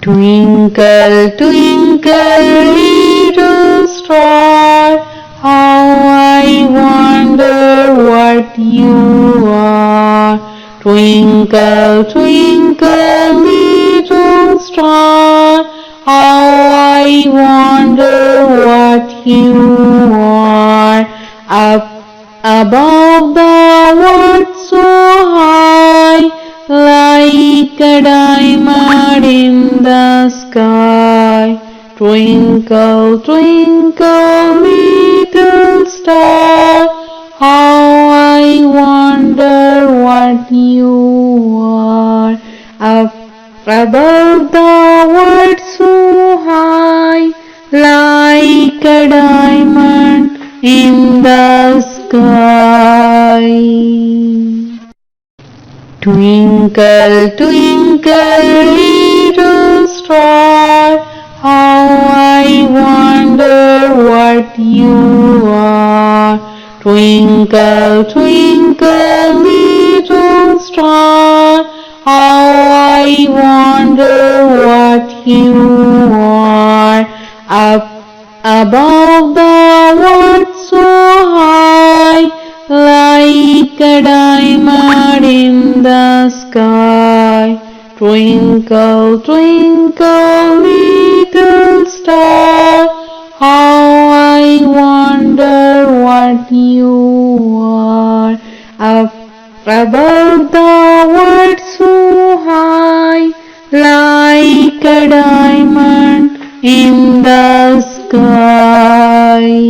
Twinkle, twinkle, little star, how I wonder what you are. Twinkle, twinkle, little star, how I wonder what you are. Up above the world so high, like a diamond in the sky. Twinkle, twinkle, little star, how I wonder what you are. Up above the world so high, like a diamond in the sky. Twinkle, twinkle, little star, how I wonder what you are. Twinkle, twinkle, little star, how I wonder what you are. Up above the world so high, like a diamond in the sky. Twinkle, twinkle, little star, how I wonder what you are. Up above the world so high, like a diamond in the sky.